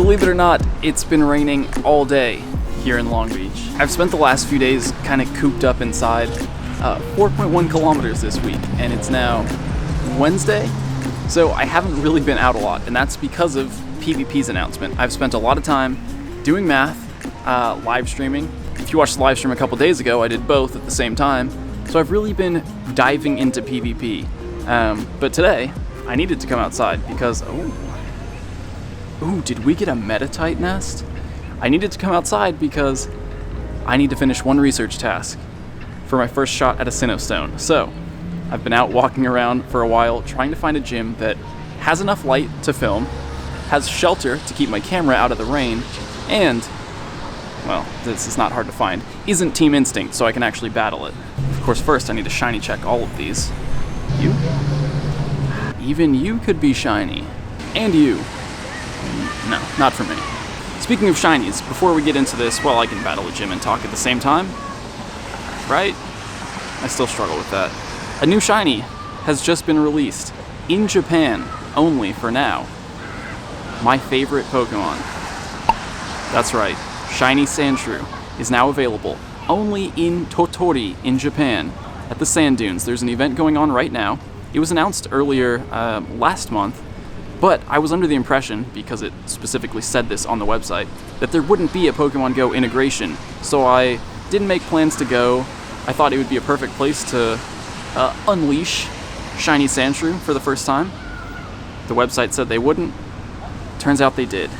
Believe it or not, it's been raining all day here in Long Beach. I've spent the last few days kind of cooped up inside, 4.1 kilometers this week, and it's now Wednesday, so I haven't really been out a lot, and that's because of PvP's announcement. I've spent a lot of time doing math, live streaming. If you watched the live stream a couple days ago, I did both at the same time, so I've really been diving into PvP. But today, I needed to come outside because, ooh, did we get a Metatite nest? I needed to come outside because I need to finish one research task for my first shot at a Sinnoh Stone. So, I've been out walking around for a while trying to find a gym that has enough light to film, has shelter to keep my camera out of the rain, and, well, this is not hard to find, isn't Team Instinct, so I can actually battle it. Of course, first I need to shiny check all of these. You? Even you could be shiny. And you. No, not for me. Speaking of shinies, before we get into this, well, I can battle a gym and talk at the same time. Right? I still struggle with that. A new shiny has just been released. In Japan, only for now. My favorite Pokemon. That's right, Shiny Sandshrew is now available only in Tottori in Japan at the Sand Dunes. There's an event going on right now. It was announced earlier last month, but I was under the impression, because it specifically said this on the website, that there wouldn't be a Pokemon Go integration, so I didn't make plans to go. I thought it would be a perfect place to unleash Shiny Sandshrew for the first time. The website said they wouldn't. Turns out they did.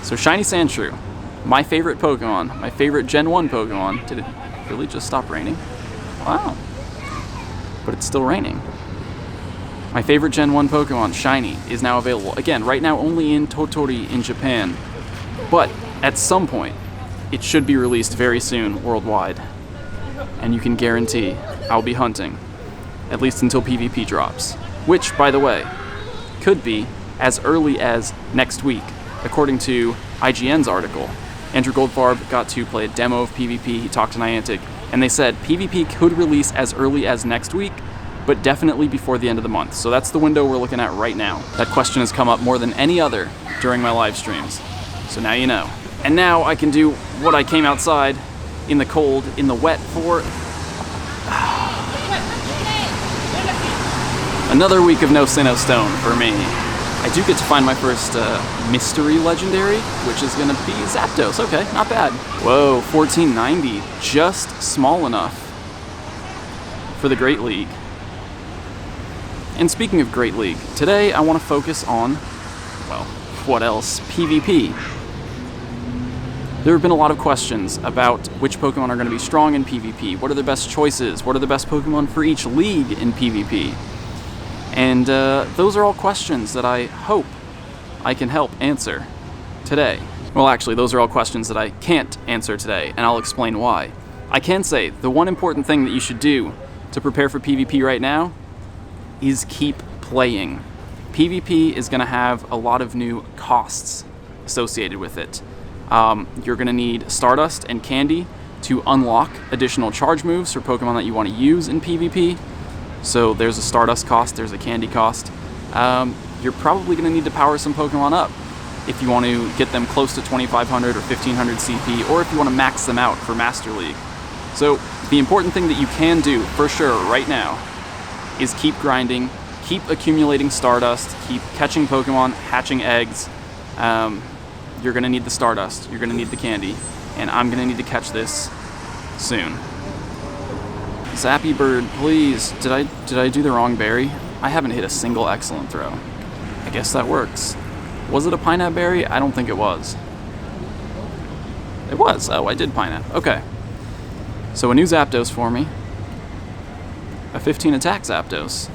So Shiny Sandshrew, my favorite Pokemon, my favorite Gen 1 Pokemon. Did it really just stop raining? Wow. But it's still raining. My favorite Gen 1 Pokemon, Shiny, is now available. Again, right now only in Tottori in Japan. But at some point, it should be released very soon worldwide. And you can guarantee I'll be hunting, at least until PvP drops. Which, by the way, could be as early as next week, according to IGN's article. Andrew Goldfarb got to play a demo of PvP, he talked to Niantic, and they said PvP could release as early as next week, but definitely before the end of the month. So that's the window we're looking at right now. That question has come up more than any other during my live streams. So now you know. And now I can do what I came outside in the cold, in the wet for. Another week of no Sinnoh Stone for me. I do get to find my first mystery legendary, which is gonna be Zapdos. Okay, not bad. Whoa, 1490, just small enough for the Great League. And speaking of Great League, today I want to focus on, well, what else? PvP. There have been a lot of questions about which Pokemon are going to be strong in PvP. What are the best choices? What are the best Pokemon for each league in PvP? And those are all questions that I hope I can help answer today. Well, actually, those are all questions that I can't answer today, and I'll explain why. I can say the one important thing that you should do to prepare for PvP right now is keep playing. PvP is going to have a lot of new costs associated with it. You're going to need Stardust and Candy to unlock additional charge moves for Pokemon that you want to use in PvP. So there's a Stardust cost, there's a Candy cost. You're probably going to need to power some Pokemon up if you want to get them close to 2500 or 1500 CP, or if you want to max them out for Master League. So the important thing that you can do, for sure, right now, is keep grinding, keep accumulating Stardust, keep catching Pokemon, hatching eggs. You're going to need the Stardust, you're going to need the Candy, and I'm going to need to catch this soon. Zappy Bird, please. Did I do the wrong berry? I haven't hit a single excellent throw. I guess that works. Was it a Pineapple berry? I don't think it was. It was. Oh, I did Pineapple. Okay. So a new Zapdos for me. A 15 attack Zapdos.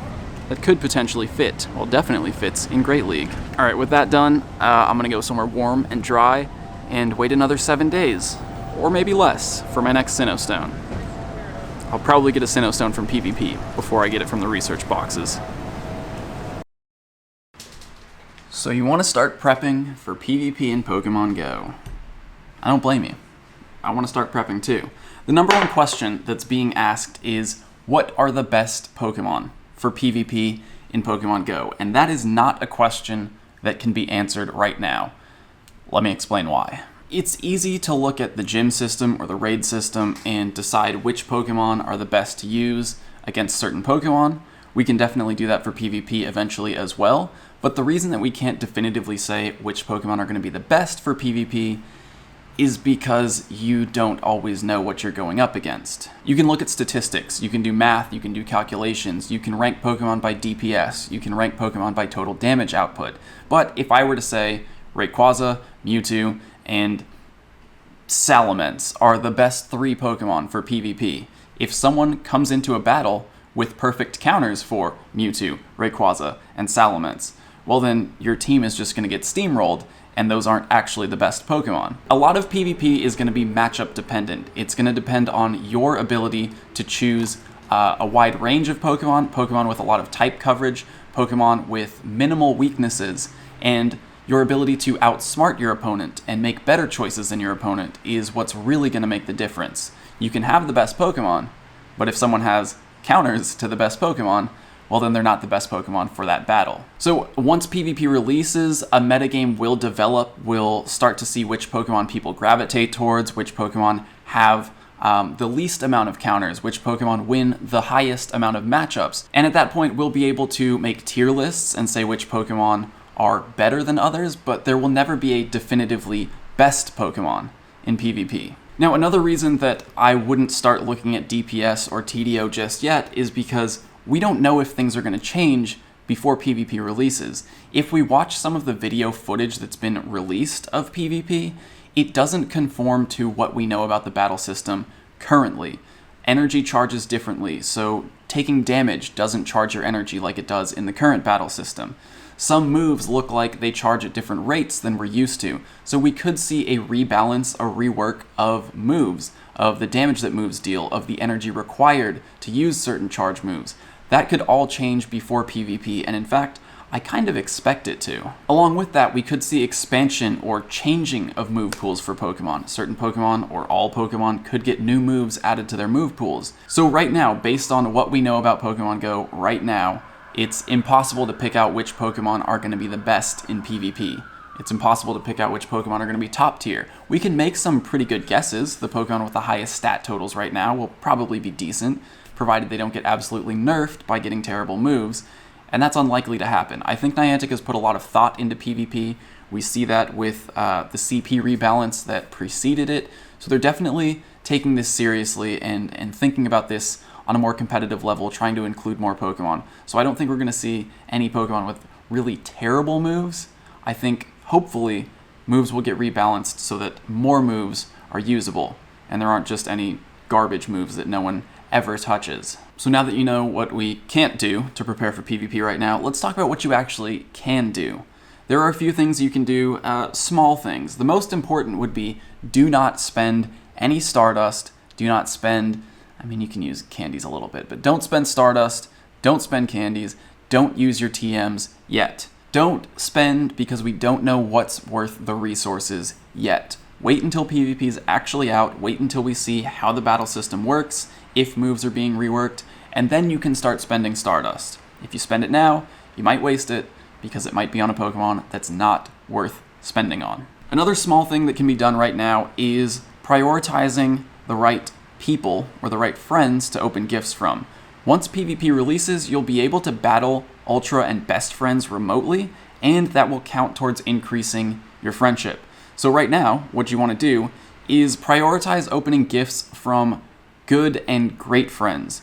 That could potentially fit. Well, definitely fits in Great League. Alright, with that done, I'm going to go somewhere warm and dry and wait another 7 days. Or maybe less for my next Sinnoh Stone. I'll probably get a Sinnoh Stone from PvP before I get it from the research boxes. So you want to start prepping for PvP in Pokemon Go. I don't blame you. I want to start prepping too. The number one question that's being asked is, what are the best Pokemon for PvP in Pokemon Go? And that is not a question that can be answered right now. Let me explain why. It's easy to look at the gym system or the raid system and decide which Pokemon are the best to use against certain Pokemon. We can definitely do that for PvP eventually as well, but the reason that we can't definitively say which Pokemon are going to be the best for PvP is because you don't always know what you're going up against. You can look at statistics, you can do math, you can do calculations, you can rank Pokemon by DPS, you can rank Pokemon by total damage output. But if I were to say Rayquaza, Mewtwo, and Salamence are the best 3 Pokemon for PvP, if someone comes into a battle with perfect counters for Mewtwo, Rayquaza, and Salamence, well then your team is just going to get steamrolled, and those aren't actually the best Pokemon. A lot of PvP is going to be matchup dependent. It's going to depend on your ability to choose a wide range of Pokemon, Pokemon with a lot of type coverage, Pokemon with minimal weaknesses, and your ability to outsmart your opponent and make better choices than your opponent is what's really going to make the difference. You can have the best Pokemon, but if someone has counters to the best Pokemon, well then they're not the best Pokemon for that battle. So once PvP releases, a metagame will develop. We'll start to see which Pokemon people gravitate towards, which Pokemon have the least amount of counters, which Pokemon win the highest amount of matchups. And at that point, we'll be able to make tier lists and say which Pokemon are better than others, but there will never be a definitively best Pokemon in PvP. Now, another reason that I wouldn't start looking at DPS or TDO just yet is because we don't know if things are going to change before PvP releases. If we watch some of the video footage that's been released of PvP, it doesn't conform to what we know about the battle system currently. Energy charges differently, so taking damage doesn't charge your energy like it does in the current battle system. Some moves look like they charge at different rates than we're used to, so we could see a rebalance, a rework of moves, of the damage that moves deal, of the energy required to use certain charge moves. That could all change before PvP, and in fact, I kind of expect it to. Along with that, we could see expansion or changing of move pools for Pokemon. Certain Pokemon, or all Pokemon, could get new moves added to their move pools. So right now, based on what we know about Pokemon Go right now, it's impossible to pick out which Pokemon are going to be the best in PvP. It's impossible to pick out which Pokemon are going to be top tier. We can make some pretty good guesses. The Pokemon with the highest stat totals right now will probably be decent, provided they don't get absolutely nerfed by getting terrible moves, and that's unlikely to happen. I think Niantic has put a lot of thought into PvP. We see that with the CP rebalance that preceded it, so they're definitely taking this seriously and thinking about this on a more competitive level, trying to include more Pokemon. So I don't think we're going to see any Pokemon with really terrible moves. I think, hopefully, moves will get rebalanced so that more moves are usable, and there aren't just any garbage moves that no one ever touches. So now that you know what we can't do to prepare for PvP right now, let's talk about what you actually can do. There are a few things you can do, small things. The most important would be do not spend any Stardust, do not spend, you can use candies a little bit, but don't spend Stardust, don't spend candies, don't use your TMs yet. Don't spend because we don't know what's worth the resources yet. Wait until PvP is actually out, wait until we see how the battle system works, if moves are being reworked, and then you can start spending Stardust. If you spend it now, you might waste it because it might be on a Pokemon that's not worth spending on. Another small thing that can be done right now is prioritizing the right people or the right friends to open gifts from. Once PvP releases, you'll be able to battle Ultra and Best Friends remotely, and that will count towards increasing your friendship. So right now, what you want to do is prioritize opening gifts from good and great friends.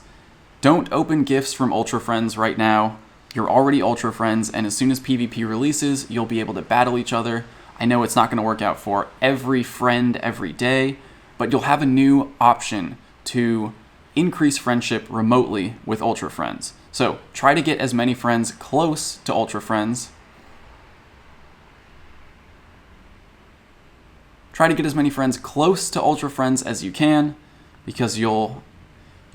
Don't open gifts from Ultra Friends right now. You're already Ultra Friends, and as soon as PvP releases, you'll be able to battle each other. I know it's not going to work out for every friend every day, but you'll have a new option to increase friendship remotely with Ultra Friends. So try to get as many friends close to Ultra Friends. Try to get as many friends close to Ultra Friends as you can, because you'll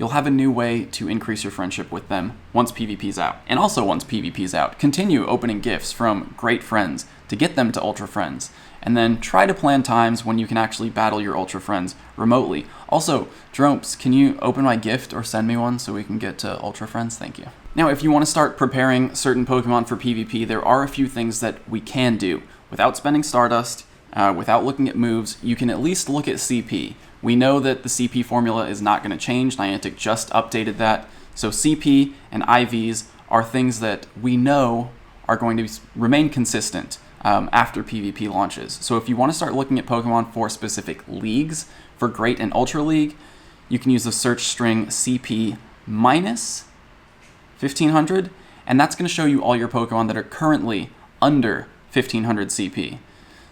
have a new way to increase your friendship with them once PvP's out. And also once PvP's out, continue opening gifts from great friends to get them to Ultra Friends. And then try to plan times when you can actually battle your Ultra Friends remotely. Also, Dromps, can you open my gift or send me one so we can get to Ultra Friends? Thank you. Now, if you want to start preparing certain Pokemon for PvP, there are a few things that we can do without spending Stardust without looking at moves, you can at least look at CP. We know that the CP formula is not going to change. Niantic just updated that. So CP and IVs are things that we know are going to remain consistent after PvP launches. So if you want to start looking at Pokemon for specific leagues, for Great and Ultra League, you can use the search string CP minus 1500, and that's going to show you all your Pokemon that are currently under 1500 CP.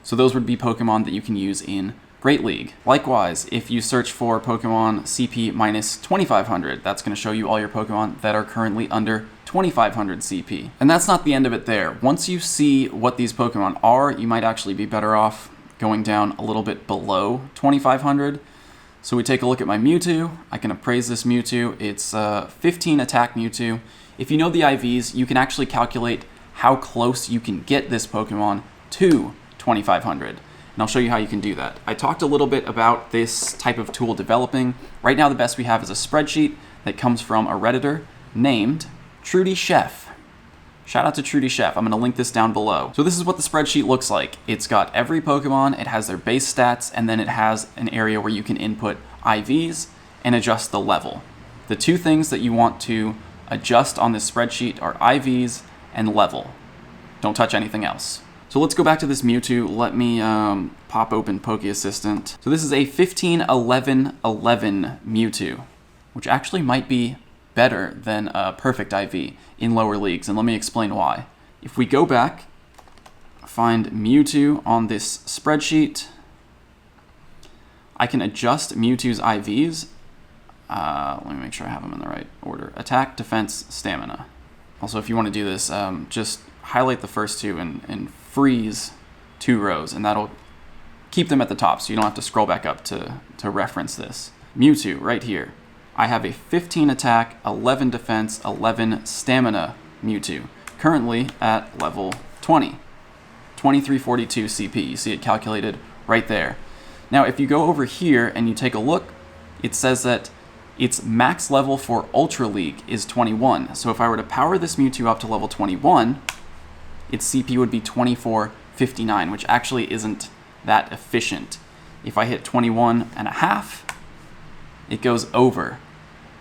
So those would be Pokemon that you can use in Great League. Likewise, if you search for Pokemon CP minus 2500, that's going to show you all your Pokemon that are currently under 2500 CP. And that's not the end of it there. Once you see what these Pokemon are, you might actually be better off going down a little bit below 2500. So we take a look at my Mewtwo. I can appraise this Mewtwo. It's 15 attack Mewtwo. If you know the IVs, you can actually calculate how close you can get this Pokemon to 2500. And I'll show you how you can do that. I talked a little bit about this type of tool developing. Right now the best we have is a spreadsheet that comes from a Redditor named Trudy Chef. Shout out to Trudy Chef. I'm going to link this down below. So this is what the spreadsheet looks like. It's got every Pokemon, it has their base stats, and then it has an area where you can input IVs and adjust the level. The two things that you want to adjust on this spreadsheet are IVs and level. Don't touch anything else. So let's go back to this Mewtwo. Let me pop open Poke Assistant. So this is a 15-11-11 Mewtwo, which actually might be better than a perfect IV in lower leagues, and let me explain why. If we go back, find Mewtwo on this spreadsheet, I can adjust Mewtwo's IVs. Let me make sure I have them in the right order. Attack, defense, stamina. Also, if you want to do this, just highlight the first two and freeze 2 rows, and that'll keep them at the top so you don't have to scroll back up to reference this. Mewtwo, right here. I have a 15 attack, 11 defense, 11 stamina Mewtwo, currently at level 20. 2342 CP. You see it calculated right there. Now, if you go over here and you take a look, it says that its max level for Ultra League is 21. So if I were to power this Mewtwo up to level 21, its CP would be 2459, which actually isn't that efficient. If I hit 21 and a half, it goes over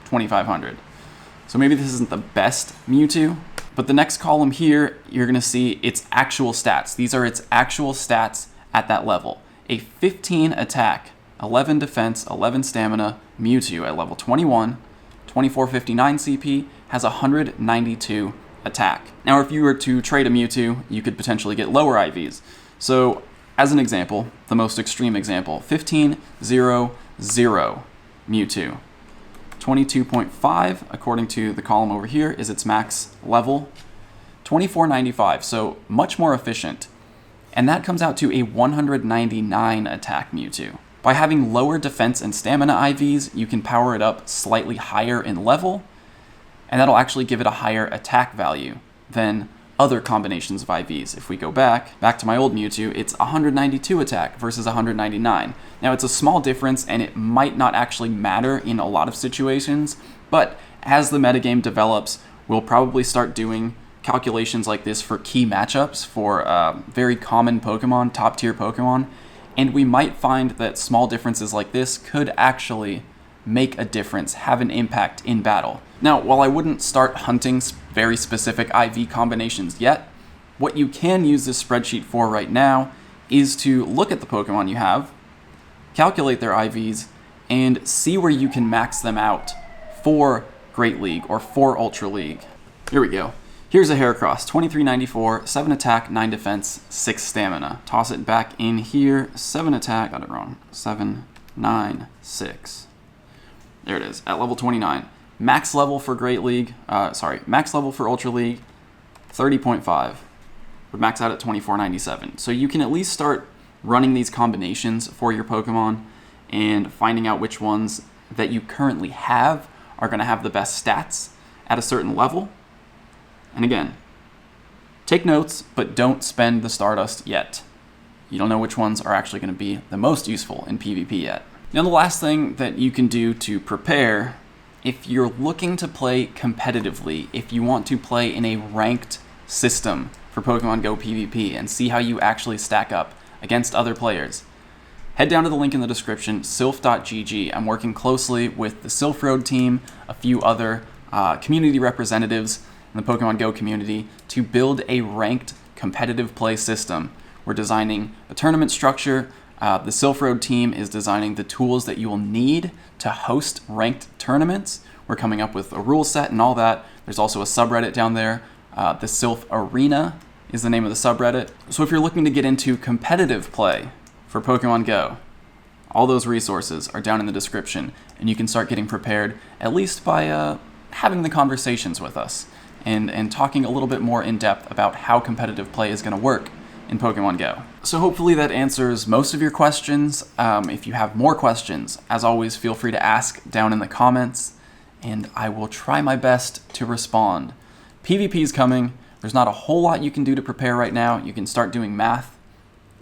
2500. So maybe this isn't the best Mewtwo, but the next column here, you're going to see its actual stats. These are its actual stats at that level. A 15 attack, 11 defense, 11 stamina Mewtwo at level 21, 2459 CP, has 192 attack. Now, if you were to trade a Mewtwo, you could potentially get lower IVs. So, as an example, the most extreme example, 15-0-0 Mewtwo. 22.5, according to the column over here, is its max level. 2495, so much more efficient. And that comes out to a 199 attack Mewtwo. By having lower defense and stamina IVs, you can power it up slightly higher in level, and that'll actually give it a higher attack value than other combinations of IVs. If we go back to my old Mewtwo, it's 192 attack versus 199. Now, it's a small difference, and it might not actually matter in a lot of situations, but as the metagame develops, we'll probably start doing calculations like this for key matchups for very common Pokemon, top-tier Pokemon, and we might find that small differences like this could actually make a difference, have an impact in battle. Now, while I wouldn't start hunting very specific IV combinations yet, what you can use this spreadsheet for right now is to look at the Pokemon you have, calculate their IVs, and see where you can max them out for Great League or for Ultra League. Here we go. Here's a Heracross, 2394, 7 attack, 9 defense, 6 stamina. Toss it back in here, 7 attack, got it wrong, 7, 9, 6. There it is, at level 29. Max level for Great League, max level for Ultra League, 30.5. Would max out at 2497. So you can at least start running these combinations for your Pokemon and finding out which ones that you currently have are going to have the best stats at a certain level. And again, take notes, but don't spend the Stardust yet. You don't know which ones are actually going to be the most useful in PvP yet. Now, the last thing that you can do to prepare, if you're looking to play competitively, if you want to play in a ranked system for Pokemon GO PvP and see how you actually stack up against other players. Head down to the link in the description, sylph.gg. I'm working closely with the Sylph Road team, a few other community representatives in the Pokemon Go community to build a ranked competitive play system. We're designing a tournament structure. The Sylph Road team is designing the tools that you will need to host ranked tournaments. We're coming up with a rule set and all that. There's also a subreddit down there. The Sylph Arena is the name of the subreddit. So if you're looking to get into competitive play for Pokemon Go, all those resources are down in the description, and you can start getting prepared, at least by having the conversations with us and talking a little bit more in depth about how competitive play is going to work in Pokemon Go. So hopefully that answers most of your questions. If you have more questions, as always, feel free to ask down in the comments, and I will try my best to respond. PvP is coming. There's not a whole lot you can do to prepare right now. You can start doing math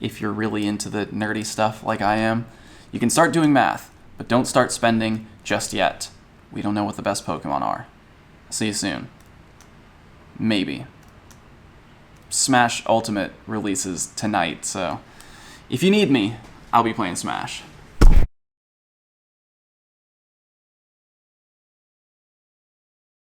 if you're really into the nerdy stuff like I am. You can start doing math, but don't start spending just yet. We don't know what the best Pokemon are. See you soon. Maybe. Smash Ultimate releases tonight, so if you need me, I'll be playing Smash.